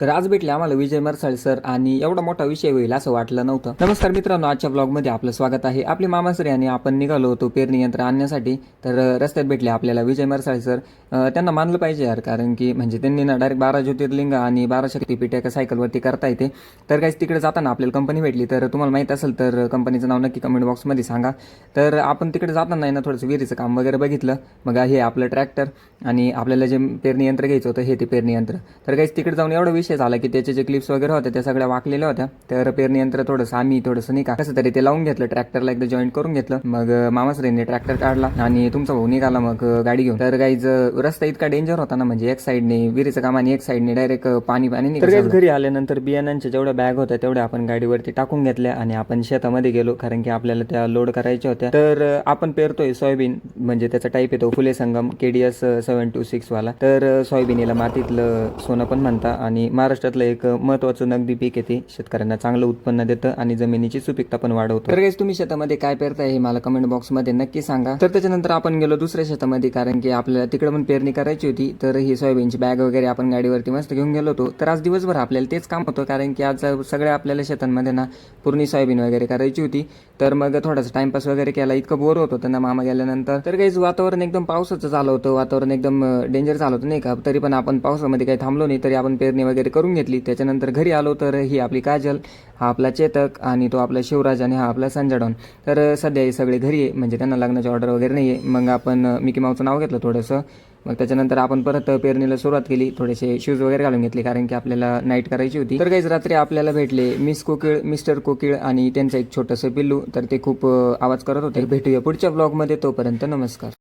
तर आज भेटले आम्हाला विजय मरसाळे सर आणि एवढा मोठा विषय होईल असं वाटलं नव्हतं. नमस्कार मित्रांनो, आजच्या ब्लॉगमध्ये आपलं स्वागत आहे. आपले मामासरे आणि आपण निघालो होतो पेरणी यंत्र आणण्यासाठी. तर रस्त्यात भेटले आपल्याला विजय मरसाळे सर. त्यांना मानलं पाहिजे यार, कारण की म्हणजे त्यांनी ना डायरेक्ट 12 ज्योतिर्लिंग आणि 12 शक्तिपीठ एका सायकलवरती करता येते. तर काहीच तिकडे जाताना आपल्याला कंपनी भेटली. तर तुम्हाला माहीत असेल तर कंपनीचं नाव नक्की कमेंट बॉक्समध्ये सांगा. तर आपण तिकडे जाताना आहे ना थोडंसं विहिरीचं काम वगैरे बघितलं. मग हे आपलं ट्रॅक्टर आणि आपल्याला जे पेरणी यंत्र घ्यायचं होतं हे ते पेरणी यंत्र. तर काहीच तिकडे जाऊन एवढा विषय झाला की त्याचे जे क्लिप्स वगैरे होत्या त्या सगळ्या वाकलेल्या होत्या. तर पेरणी यंत्र आम्ही थोडंसं नाही का कसं तरी ते लावून घेतलं, ट्रॅक्टरला एकदा जॉईंट करून घेतलं. मग मामासरीने ट्रॅक्टर काढला आणि तुमचा भाऊ निघाला मग गाडी घेऊन. तर गाईज रस्ता इतका डेंजर होता ना, म्हणजे एक साईडने विहिरीचं काम आणि एक साईडने डायरेक्ट पाणी निघालं. घरी आल्यानंतर बियाण्यांच्या जेवढ्या बॅग होत्या तेवढ्या आपण गाडीवरती टाकून घेतल्या आणि आपण शेतामध्ये गेलो, कारण की आपल्याला त्या लोड करायच्या होत्या. तर आपण पेरतोय सोयाबीन, म्हणजे त्याचा टाईप येतो फुले संगम KDS 726 वाला. तर सोयाबीनीला मातीतलं सोनं पण म्हणता आणि महाराष्ट्रातलं एक महत्त्वाचं नगदी पीक येते, शेतकऱ्यांना चांगलं उत्पन्न देतं आणि जमिनीची सुपीकता पण वाढवतं. तर गाईस तुम्ही शेतामध्ये काय पेरताय हे मला कमेंट बॉक्समध्ये नक्की सांगा. तर त्याच्यानंतर आपण गेलो दुसऱ्या शेतामध्ये, कारण की आपल्याला तिकडे पण पेरणी करायची होती. तर ही सोयाबीनची बॅग वगैरे आपण गाडीवरती मस्त घेऊन गेलो होतो. तर आज दिवसभर आपल्याला तेच काम होतं, कारण की आज सगळ्या आपल्याला शेतांमध्ये ना पूर्ण सोयाबीन वगैरे करायची होती. तर मग थोडासा टाइमपास वगैरे केला, इतकं बोर होत होतं ना मामा गेल्यानंतर. तर काहीच वातावरण एकदम पावसाचं झालं होतं, वातावरण एकदम डेंजर झालं होतं नाही का. तरी पण आपण पावसामध्ये काही थांबलो नाही, तरी आपण पेरणी वगैरे करून घेतली. त्याच्यानंतर घरी आलो तर ही आपली काजल, हा आपला चेतक आणि तो आपला शिवराज आणि हा आपला संजय. तर सध्या हे सगळे घरी आहे, म्हणजे त्यांना लग्नाची ऑर्डर वगैरे नाही आहे. मग आपण मिकी माऊचं नाव घेतलं थोडंसं. मग त्याच्यानंतर आपण परत पेरणीला सुरुवात केली, थोडेसे शूज वगैरे घालून घेतले, कारण की आपल्याला नाईट करायची होती. तर काहीच रात्री आपल्याला भेटले मिस कोकिळ, मिस्टर कोकिळ आणि त्यांचं एक छोटंसं पिल्लू. तर ते खूप आवाज करत होते. भेटूया पुढच्या ब्लॉगमध्ये, तोपर्यंत नमस्कार.